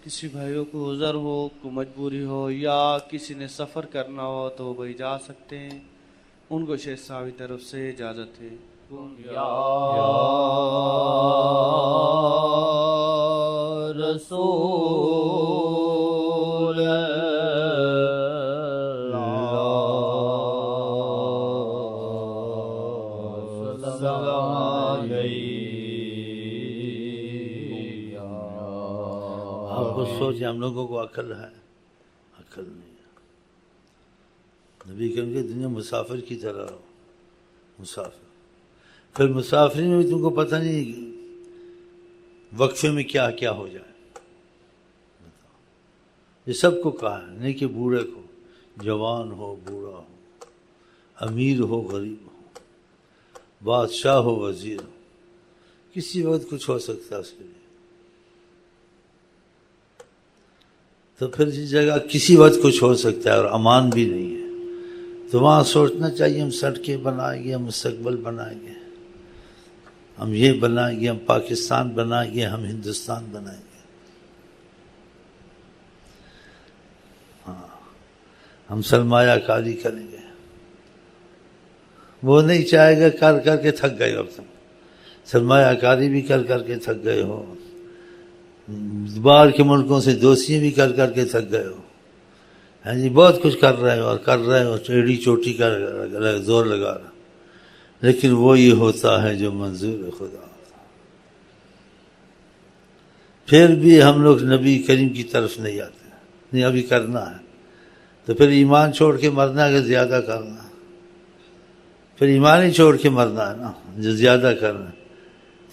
کسی بھائیوں کو عذر ہو، کوئی مجبوری ہو یا کسی نے سفر کرنا ہو تو وہ جا سکتے ہیں، ان کو شیخ صاحب کی طرف سے اجازت ہے۔ یا رسول آپ کو سوچیں، ہم لوگوں کو عقل ہے؟ عقل نہیں ہے۔ نبی کریم کہ دنیا مسافر کی طرح ہو، مسافر۔ پھر مسافری میں بھی تم کو پتہ نہیں وقفے میں کیا کیا ہو جائے۔ یہ سب کو کہا ہے، نہیں کہ بوڑھے کو، جوان ہو بوڑھا ہو، امیر ہو غریب ہو، بادشاہ ہو وزیر ہو، کسی وقت کچھ ہو سکتا ہے اس کے لیے۔ تو پھر اس جگہ کسی وقت کچھ ہو سکتا ہے اور امان بھی نہیں ہے، تو وہاں سوچنا چاہیے ہم سڑکیں بنائیں گے، ہم مستقبل بنائیں گے، ہم یہ بنائیں گے، ہم پاکستان بنائیں گے، ہم ہندوستان بنائیں گے۔ ہاں، ہم سرمایہ کاری کریں گے۔ وہ نہیں چاہے گا، کر کر کے تھک گئے ہو تم، سرمایہ کاری بھی کر کر کے تھک گئے ہو، باہر کے ملکوں سے دوستیاں بھی کر کر کے تھک گئے ہو، ہاں جی، بہت کچھ کر رہے ہو اور کر رہے ہو، ایڑی چوٹی کا زور لگا رہا، لیکن وہی ہوتا ہے جو منظور خدا ہوتا۔ پھر بھی ہم لوگ نبی کریم کی طرف نہیں آتے، نہیں ابھی کرنا ہے، تو پھر ایمان چھوڑ کے مرنا ہے کہ زیادہ کرنا ہے؟ پھر ایمان ہی چھوڑ کے مرنا ہے نا، جو زیادہ کرنا ہے۔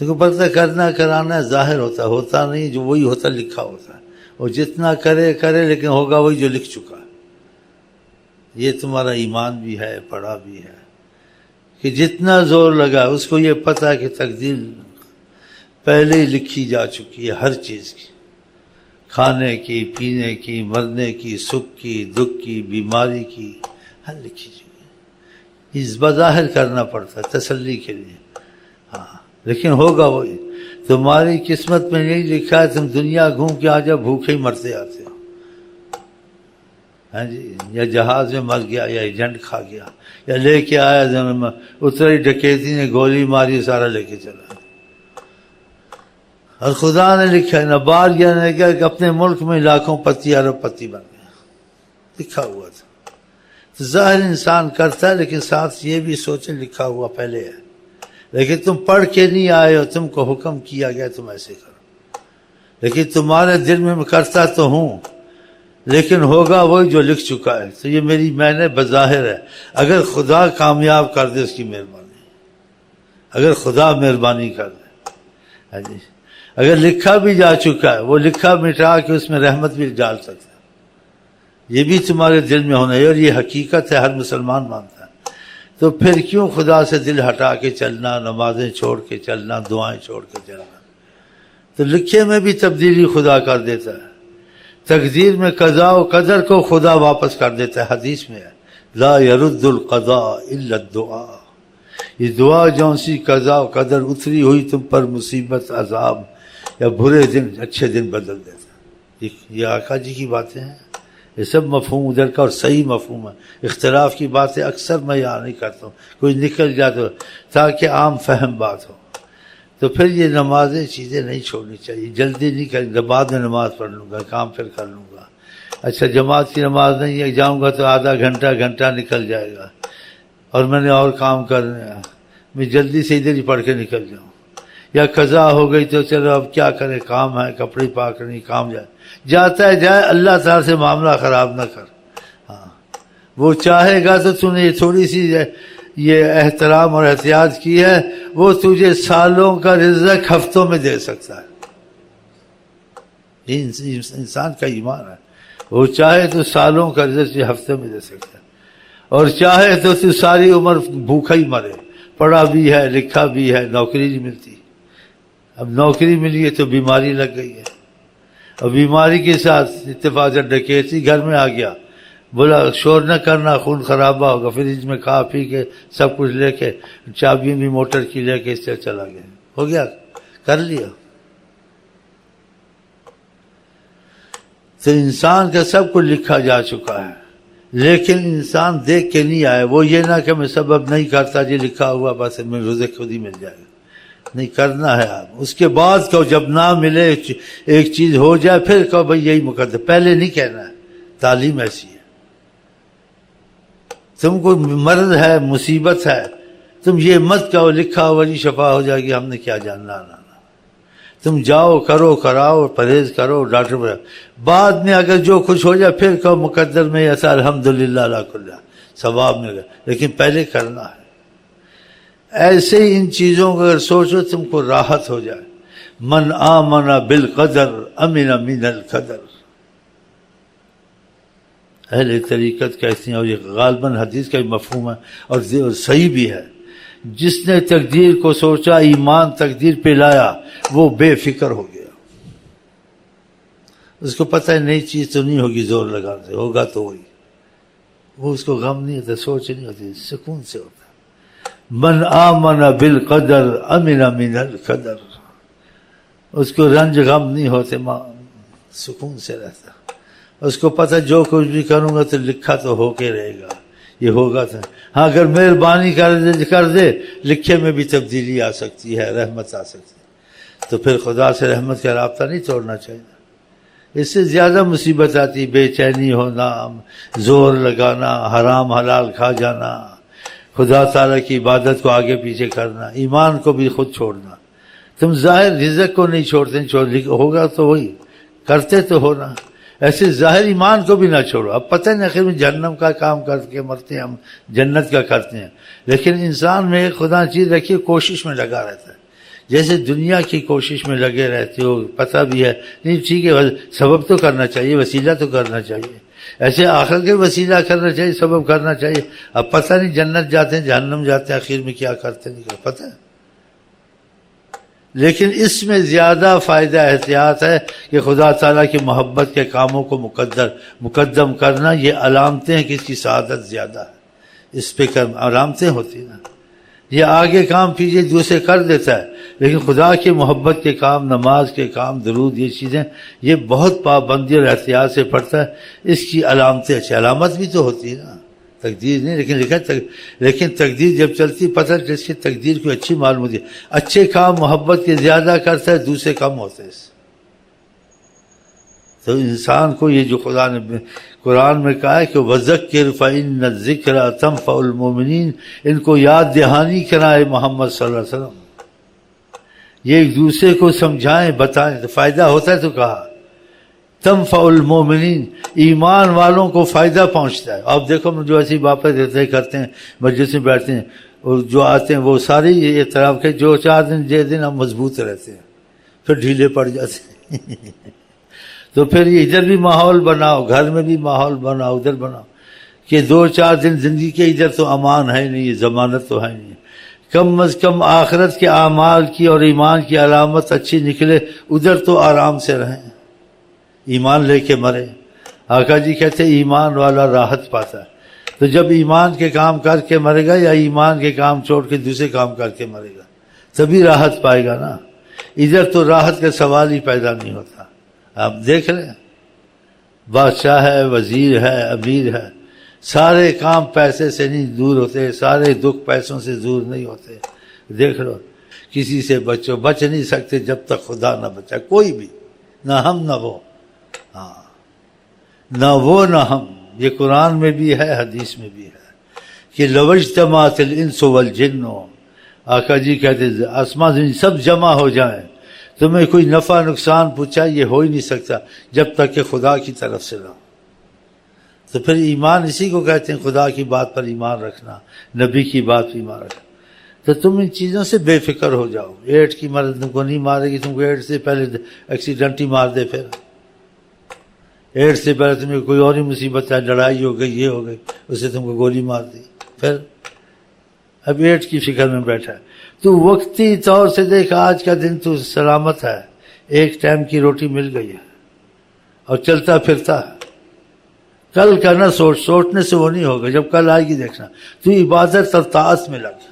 دیکھو پتہ کرنا کرانا ظاہر ہوتا نہیں، جو وہی ہوتا لکھا ہوتا ہے، اور جتنا کرے لیکن ہوگا وہی جو لکھ چکا ہے۔ یہ تمہارا ایمان بھی ہے، پڑھا بھی ہے کہ جتنا زور لگا اس کو یہ پتہ ہے کہ تقدیر پہلے ہی لکھی جا چکی ہے، ہر چیز کی، کھانے کی، پینے کی، مرنے کی، سکھ کی، دکھ کی، بیماری کی، ہر لکھی چکی ہے۔ اس بظاہر کرنا پڑتا ہے تسلی کے لیے، ہاں، لیکن ہوگا وہی۔ تمہاری قسمت میں نہیں لکھا ہے تم دنیا گھوم کے آ جاؤ بھوکے ہی مرتے آتے ہو، ہاں جی، یا جہاز میں مر گیا، یا ایجنٹ کھا گیا، یا لے کے آیا اتری ڈکیتی نے گولی ماری سارا لے کے چلا۔ اور خدا نے لکھا ہے، نہ باہر گیا نہ کیا، کہ اپنے ملک میں لاکھوں پتی ارب پتی بن گیا، لکھا ہوا تھا۔ تو ظاہر انسان کرتا ہے، لیکن ساتھ یہ بھی سوچے لکھا ہوا پہلے ہے، لیکن تم پڑھ کے نہیں آئے ہو، تم کو حکم کیا گیا تم ایسے کرو، لیکن تمہارے دل میں کرتا تو ہوں، لیکن ہوگا وہی جو لکھ چکا ہے۔ تو یہ میری محنت بظاہر ہے، اگر خدا کامیاب کر دے اس کی مہربانی، اگر خدا مہربانی کر دے، ہاں جی، اگر لکھا بھی جا چکا ہے وہ لکھا مٹا کے اس میں رحمت بھی ڈال سکتا ہے، یہ بھی تمہارے دل میں ہونا ہے، اور یہ حقیقت ہے، ہر مسلمان مانتا ہے۔ تو پھر کیوں خدا سے دل ہٹا کے چلنا، نمازیں چھوڑ کے چلنا، دعائیں چھوڑ کے چلنا؟ تو لکھے میں بھی تبدیلی خدا کر دیتا ہے، تقدیر میں قضاء و قدر کو خدا واپس کر دیتا ہے، حدیث میں ہے لا يرد القضاء الا الدعاء، یہ دعا جون سی قضاء و قدر اتری ہوئی تم پر مصیبت، عذاب یا برے دن اچھے دن بدل دیتا ہے۔ یہ آقا جی کی باتیں ہیں، یہ سب مفہوم ادھر کا اور صحیح مفہوم ہے، اختلاف کی باتیں اکثر میں یہاں نہیں کرتا ہوں، کوئی نکل جاتا ہو تاکہ عام فہم بات ہو۔ تو پھر یہ نمازیں چیزیں نہیں چھوڑنی چاہیے، جلدی نہیں کریں، بعد میں نماز پڑھ لوں گا، کام پھر کر لوں گا، اچھا جماعت کی نماز نہیں ہے، جاؤں گا تو آدھا گھنٹہ نکل جائے گا، اور میں نے اور کام کرنے ہیں، میں جلدی سے ادھر ہی پڑھ کے نکل جاؤں، یا قضا ہو گئی تو چلو اب کیا کرے، کام ہے، کپڑے پاک نہیں، کام جاتا ہے جائے، اللہ تعالیٰ سے معاملہ خراب نہ کر، ہاں، وہ چاہے گا تو تو نے تھوڑی سی یہ احترام اور احتیاط کی ہے، وہ تجھے سالوں کا رزق ہفتوں میں دے سکتا ہے، یہ انسان کا ایمان ہے، وہ چاہے تو سالوں کا رزق ہفتے میں دے سکتا ہے، اور چاہے تو ساری عمر بھوکا ہی مرے، پڑھا بھی ہے، لکھا بھی ہے، نوکری نہیں ملتی، اب نوکری ملی ہے تو بیماری لگ گئی ہے، اور بیماری کے ساتھ اتفاق سے ڈکیتی گھر میں آ گیا، بولا شور نہ کرنا، خون خرابہ ہوگا، فریج میں کھا پی کے سب کچھ لے کے، چابیاں بھی موٹر کی لے کے اس سے چلا گیا، ہو گیا، کر لیا۔ تو انسان کا سب کچھ لکھا جا چکا ہے، لیکن انسان دیکھ کے نہیں آئے. وہ یہ نہ کہ میں سبب نہیں کرتا، جی لکھا ہوا بس میں رزق خود ہی مل جائے گا. نہیں کرنا ہے آپ. اس کے بعد کہو جب نہ ملے ایک چیز ہو جائے پھر کہو بھائی یہی مقدر. پہلے نہیں کہنا ہے. تعلیم ایسی ہے. تم کو مرض ہے، مصیبت ہے، تم یہ مت کہو لکھا ہوا جی شفا ہو جائے گی، ہم نے کیا جاننا. تم جاؤ کرو، کراؤ، پرہیز کرو، ڈاکٹر پر. بعد میں اگر جو کچھ ہو جائے پھر کہو مقدر میں ایسا الحمدللہ علی کل ثواب ملے گا، لیکن پہلے کرنا ہے. ایسے ہی ان چیزوں کو اگر سوچو تم کو راحت ہو جائے. من آمن بالقدر امن من القدر. اہل طریقت کہتے ہیں، اور یہ غالباً حدیث کا مفہوم ہے اور صحیح بھی ہے. جس نے تقدیر کو سوچا، ایمان تقدیر پہ لایا، وہ بے فکر ہو گیا. اس کو پتہ ہے نئی چیز تو نہیں ہوگی زور لگانے سے، ہوگا تو وہی. وہ اس کو غم نہیں ہوتا، سوچ نہیں ہوتی، سکون سے ہوتا. من آمن بالقدر امن من القدر. اس کو رنج غم نہیں ہوتے، سکون سے رہتا. اس کو پتہ جو کچھ بھی کروں گا تو لکھا تو ہو کے رہے گا، یہ ہوگا تو. ہاں اگر مہربانی کر دے لکھے میں بھی تبدیلی آ سکتی ہے، رحمت آ سکتی ہے. تو پھر خدا سے رحمت کا رابطہ نہیں توڑنا چاہیے. اس سے زیادہ مصیبت آتی، بے چینی ہونا، زور لگانا، حرام حلال کھا جانا، خدا تعالیٰ کی عبادت کو آگے پیچھے کرنا، ایمان کو بھی خود چھوڑنا. تم ظاہر رزق کو نہیں چھوڑتے، ہوگا تو وہی کرتے تو ہونا. ایسے ظاہر ایمان کو بھی نہ چھوڑو. اب پتہ نہیں آخر میں جہنم کا کام کر کے مرتے ہیں، ہم جنت کا کرتے ہیں. لیکن انسان میں ایک خدا چیز رکھیے، کوشش میں لگا رہتا ہے. جیسے دنیا کی کوشش میں لگے رہتے ہو، پتہ بھی ہے نہیں ٹھیک ہے سبب تو کرنا چاہیے، وسیلہ تو کرنا چاہیے. ایسے آخر کے وسیلہ کرنا چاہیے، سبب کرنا چاہیے. اب پتہ نہیں جنت جاتے ہیں جہنم جاتے ہیں، آخر میں کیا کرتے نہیں پتہ ہے. لیکن اس میں زیادہ فائدہ احتیاط ہے کہ خدا تعالیٰ کی محبت کے کاموں کو مقدم کرنا. یہ علامتیں ہیں کہ اس کی سعادت زیادہ ہے. اس پہ علامتیں ہوتی نا. یہ آگے کام پیچھے دوسرے کر دیتا ہے، لیکن خدا کی محبت کے کام، نماز کے کام، درود، یہ چیزیں یہ بہت پابندی اور احتیاط سے پڑتا ہے. اس کی علامتیں اچھی علامت بھی تو ہوتی ہے نا. تقدیر نہیں لیکن تقدیر جب چلتی پتہ جس کی تقدیر کو اچھی معلوم ہوتی ہے. اچھے کام محبت کے زیادہ کرتا ہے، دوسرے کم ہوتے ہیں. تو انسان کو یہ جو خدا نے قرآن میں کہا ہے کہ وَذَكِّرْ فَإِنَّ الذِّكْرَ تَنفَعُ الْمُؤْمِنِينَ، ان کو یاد دہانی کرائے محمد صلی اللہ علیہ وسلم. یہ ایک دوسرے کو سمجھائیں، بتائیں تو فائدہ ہوتا ہے. تو کہا تنفع المومنین، ایمان والوں کو فائدہ پہنچتا ہے. آپ دیکھو جو ایسی باتیں دیتے کرتے ہیں، مجلس میں بیٹھتے ہیں اور جو آتے ہیں وہ ساری یہ اعتراف کے جو 4 دن 6 دن ہم مضبوط رہتے ہیں، پھر ڈھیلے پڑ جاتے ہیں. تو پھر ادھر بھی ماحول بناؤ، گھر میں بھی ماحول بناؤ، ادھر بناؤ کہ 2-4 دن زندگی کے ادھر تو امان ہے نہیں، ضمانت تو ہے نہیں. کم از کم آخرت کے اعمال کی اور ایمان کی علامت اچھی نکلے، ادھر تو آرام سے رہیں. ایمان لے کے مرے. آقا جی کہتے ایمان والا راحت پاتا ہے. تو جب ایمان کے کام کر کے مرے گا یا ایمان کے کام چھوڑ کے دوسرے کام کر کے مرے گا تبھی راحت پائے گا نا. ادھر تو راحت کا سوال ہی پیدا نہیں ہوتا. آپ دیکھ لیں، بادشاہ ہے، وزیر ہے، امیر ہے، سارے کام پیسے سے نہیں دور ہوتے، سارے دکھ پیسوں سے دور نہیں ہوتے. دیکھ لو کسی سے بچو، بچ نہیں سکتے جب تک خدا نہ بچائے، کوئی بھی، نہ ہم نہ وہ. ہاں نہ وہ نہ ہم. یہ قرآن میں بھی ہے، حدیث میں بھی ہے کہ لو اجتمعت الانس والجن، آقا جی کہتے آسمان زمین سب جمع ہو جائیں، تمہیں کوئی نفع نقصان پوچھا یہ ہو ہی نہیں سکتا جب تک کہ خدا کی طرف سے نہ. تو پھر ایمان اسی کو کہتے ہیں، خدا کی بات پر ایمان رکھنا، نبی کی بات پر ایمان رکھنا. تو تم ان چیزوں سے بے فکر ہو جاؤ. ایڈ کی مرض تم کو نہیں مارے گی، تم کو ایڈ سے پہلے ایکسیڈنٹ ہی مار دے، پھر ایڈ سے پہلے تمہیں کوئی اور ہی مصیبت ہے، لڑائی ہو گئی، یہ ہو گئی، اسے تم کو گولی مار دی، پھر اب ایڈ کی فکر میں بیٹھا ہے. تو وقتی طور سے دیکھ آج کا دن تو سلامت ہے، ایک ٹائم کی روٹی مل گئی ہے اور چلتا پھرتا ہے. کل کا نہ سوچنے سے وہ نہیں ہوگا، جب کل آئے گی دیکھنا. تو عبادت اور طاعت میں لگ.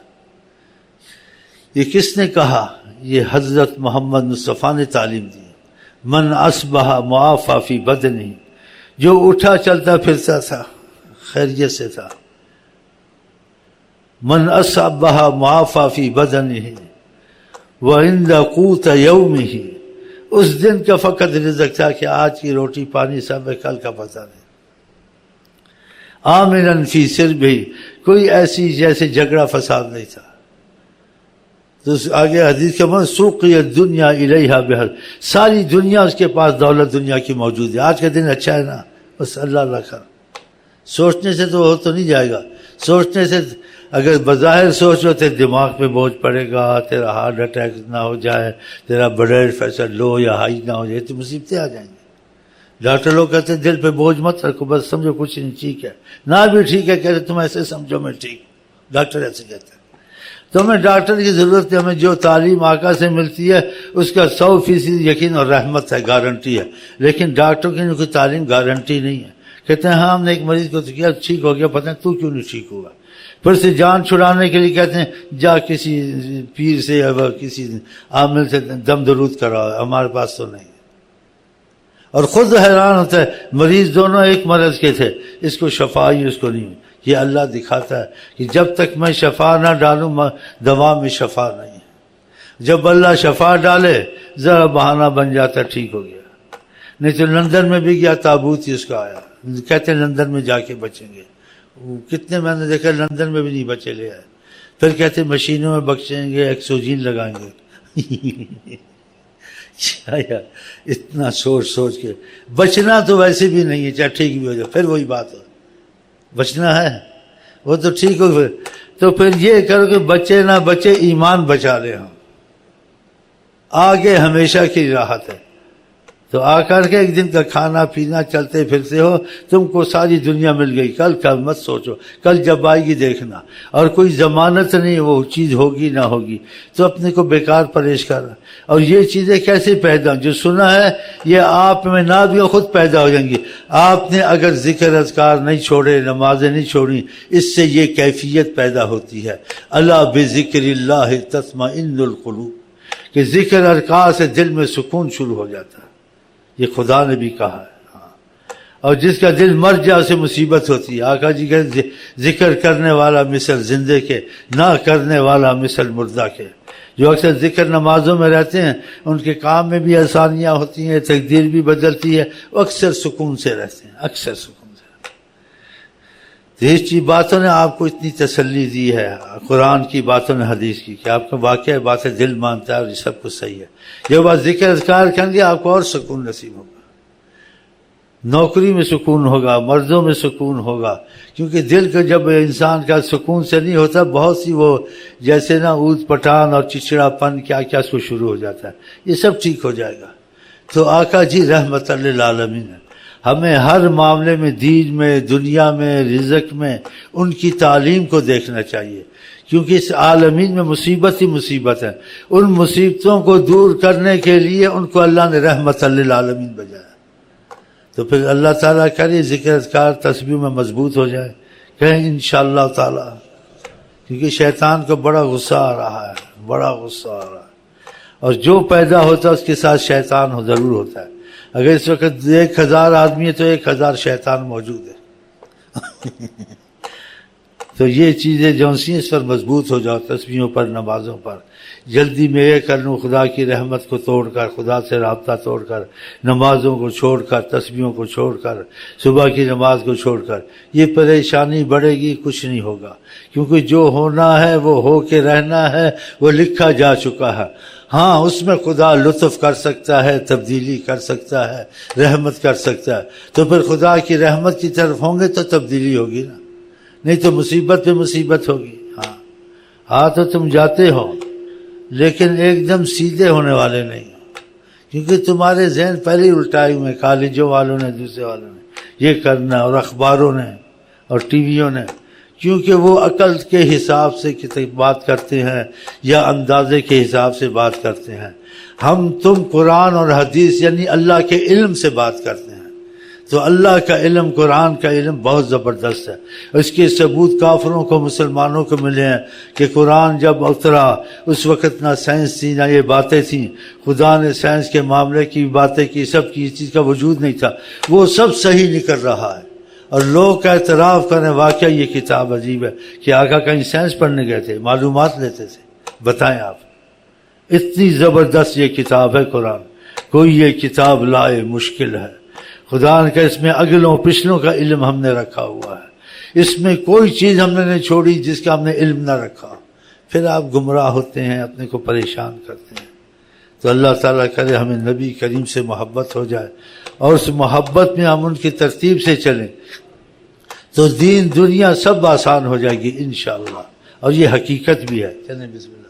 یہ کس نے کہا؟ یہ حضرت محمد مصطفیٰ نے تعلیم دی. من اصبح معافی فی بدنی، جو اٹھا چلتا پھرتا تھا خیریت سے تھا، من اصبح معافی فی بدنہ وعند قوت یومہ، اس دن کا فقط رزق تھا کہ آج کی روٹی پانی سب ہے، کل کا پتہ نہیں۔ آمنا فی سربہ، کوئی ایسی جیسے جھگڑا فساد نہیں تھا۔ تو آگے حدیث کا من سوقی الدنیا الیہا بہر، ساری دنیا اس کے پاس دولت دنیا کی موجود ہے۔ آج کا دن اچھا ہے نا، بس اللہ اللہ کر، سوچنے سے تو ہو تو نہیں جائے گا، سوچنے سے اگر بظاہر سوچو تو دماغ پہ بوجھ پڑے گا، تیرا ہارٹ اٹیک نہ ہو جائے، تیرا بلڈ پریشر لو یا ہائی نہ ہو جائے تو مصیبتیں آ جائیں گی۔ ڈاکٹر لوگ کہتے ہیں دل پہ بوجھ مت رکھو، بس سمجھو کچھ نہیں، ٹھیک ہے، نہ بھی ٹھیک ہے کہتے تم ایسے سمجھو میں ٹھیک، ڈاکٹر ایسے کہتے ہیں۔ تو ہمیں ڈاکٹر کی ضرورت ہے، ہمیں جو تعلیم آقا سے ملتی ہے اس کا 100% یقین اور رحمت ہے، گارنٹی ہے، لیکن ڈاکٹر کی کوئی تعلیم گارنٹی نہیں ہے۔ کہتے ہیں ہاں ہم نے ایک مریض کو تو کیا ٹھیک ہو گیا، پتہ ہے تو کیوں نہیں ٹھیک ہوا، پھر سے جان چھڑانے کے لیے کہتے ہیں جا کسی پیر سے یا کسی عامل سے دم درود کراؤ، ہمارے پاس تو نہیں۔ اور خود حیران ہوتا ہے، مریض دونوں ایک مرض کے تھے، اس کو شفا ہی اس کو نہیں ہوئی۔ یہ اللہ دکھاتا ہے کہ جب تک میں شفا نہ ڈالوں دوا میں شفا نہیں ہے، جب اللہ شفا ڈالے ذرا بہانہ بن جاتا ٹھیک ہو گیا۔ نہیں تو لندن میں بھی گیا، تابوت ہی اس کا آیا، کہتے ہیں لندن میں جا کے بچیں گے، کتنے میں نے دیکھا لندن میں بھی نہیں بچے لے آئے، پھر کہتے ہیں مشینوں میں بچیں گے، ایکسوجین لگائیں گے۔ یار اتنا سوچ کے بچنا تو ویسے بھی نہیں ہے، چاہے ٹھیک بھی ہو جائے، پھر وہی بات ہو، بچنا ہے وہ تو ٹھیک ہو، تو پھر یہ کرو کہ بچے نہ بچے ایمان بچا لے ہم، آگے ہمیشہ کی راحت ہے۔ تو آ کر کے ایک دن کا کھانا پینا چلتے پھرتے ہو، تم کو ساری دنیا مل گئی، کل کا مت سوچو، کل جب آئے گی دیکھنا، اور کوئی ضمانت نہیں وہ چیز ہوگی نہ ہوگی، تو اپنے کو بیکار پریش کرنا۔ اور یہ چیزیں کیسے پیدا، جو سنا ہے یہ آپ میں نہ بھی خود پیدا ہو جائیں گی۔ آپ نے اگر ذکر اذکار نہیں چھوڑے، نمازیں نہیں چھوڑی، اس سے یہ کیفیت پیدا ہوتی ہے، الا بذکر اللہ تطمئن القلوب، کہ ذکر اذکار سے دل میں سکون شروع ہو جاتا ہے، یہ خدا نے بھی کہا ہے۔ اور جس کا دل مر جائے اسے مصیبت ہوتی ہے۔ آقا جی کہتے ذکر کرنے والا مثل زندے کے، نہ کرنے والا مثل مردہ کے۔ جو اکثر ذکر نمازوں میں رہتے ہیں ان کے کام میں بھی آسانیاں ہوتی ہیں، تقدیر بھی بدلتی ہے، وہ اکثر سکون سے رہتے ہیں، اکثر سکون سے رہتے ہیں۔ تو اس چیز باتوں نے آپ کو اتنی تسلی دی ہے، قرآن کی باتوں نے، حدیث کی، کہ آپ کا واقعہ باتیں دل مانتا ہے اور یہ سب کچھ صحیح ہے۔ یہ بات ذکر اذکار کریں گے آپ کو اور سکون نصیب ہوگا، نوکری میں سکون ہوگا، مردوں میں سکون ہوگا، کیونکہ دل کا جب انسان کا سکون سے نہیں ہوتا، بہت سی وہ جیسے نا اود پٹھان اور چچڑا پن کیا کیا اس کو شروع ہو جاتا ہے، یہ سب ٹھیک ہو جائے گا۔ تو آقا جی رحمت للعالمین ہے، ہمیں ہر معاملے میں، دین میں، دنیا میں، رزق میں ان کی تعلیم کو دیکھنا چاہیے، کیونکہ اس عالمین میں مصیبت ہی مصیبت ہے۔ ان مصیبتوں کو دور کرنے کے لیے ان کو اللہ نے رحمت للعالمین بجایا۔ تو پھر اللہ تعالیٰ کرے ذکر اذکار تسبیح میں مضبوط ہو جائے، کہیں انشاءاللہ تعالیٰ، کیونکہ شیطان کو بڑا غصہ آ رہا ہے، بڑا غصہ آ رہا ہے، اور جو پیدا ہوتا ہے اس کے ساتھ شیطان ضرور ہوتا ہے۔ اگر اس وقت 1000 آدمی ہے تو 1000 شیطان موجود ہے۔ تو یہ چیزیں جو سی اس پر مضبوط ہو جاؤ، تسبیحوں پر، نمازوں پر۔ جلدی میں یہ کر لوں خدا کی رحمت کو توڑ کر، خدا سے رابطہ توڑ کر، نمازوں کو چھوڑ کر، تسبیحوں کو چھوڑ کر، صبح کی نماز کو چھوڑ کر، یہ پریشانی بڑھے گی، کچھ نہیں ہوگا، کیونکہ جو ہونا ہے وہ ہو کے رہنا ہے، وہ لکھا جا چکا ہے۔ ہاں اس میں خدا لطف کر سکتا ہے، تبدیلی کر سکتا ہے، رحمت کر سکتا ہے، تو پھر خدا کی رحمت کی طرف ہوں گے تو تبدیلی ہوگی نا، نہیں تو مصیبت پہ مصیبت ہوگی۔ ہاں تو تم جاتے ہو لیکن ایک دم سیدھے ہونے والے نہیں ہو، کیونکہ تمہارے ذہن پہلے ہی الٹائے ہوئے، کالجوں والوں نے، دوسرے والوں نے یہ کرنا، اور اخباروں نے اور ٹی ویوں نے، کیونکہ وہ عقل کے حساب سے بات کرتے ہیں یا اندازے کے حساب سے بات کرتے ہیں۔ ہم تم قرآن اور حدیث یعنی اللہ کے علم سے بات کرتے ہیں۔ تو اللہ کا علم، قرآن کا علم بہت زبردست ہے. اس کے ثبوت کافروں کو، مسلمانوں کو ملے ہیں کہ قرآن جب اترا اس وقت نہ سائنس تھی نہ یہ باتیں تھیں. خدا نے سائنس کے معاملے کی باتیں کی، سب کی، اس چیز کا وجود نہیں تھا. وہ سب صحیح نکل رہا ہے اور لوگ کا اعتراف کریں واقعہ یہ کتاب عجیب ہے. کہ آقا کہیں سائنس پڑھنے گئے تھے، معلومات لیتے تھے؟ بتائیں آپ. اتنی زبردست یہ کتاب ہے قرآن. کوئی یہ کتاب لائے مشکل ہے. خدا نے کہا اس میں اگلوں پچھلوں کا علم ہم نے رکھا ہوا ہے. اس میں کوئی چیز ہم نے نہیں چھوڑی جس کا ہم نے علم نہ رکھا. پھر آپ گمراہ ہوتے ہیں، اپنے کو پریشان کرتے ہیں. تو اللہ تعالیٰ کرے ہمیں نبی کریم سے محبت ہو جائے اور اس محبت میں ہم ان کی ترتیب سے چلیں تو دین دنیا سب آسان ہو جائے گی انشاءاللہ. اور یہ حقیقت بھی ہے. چلیں بسم اللہ.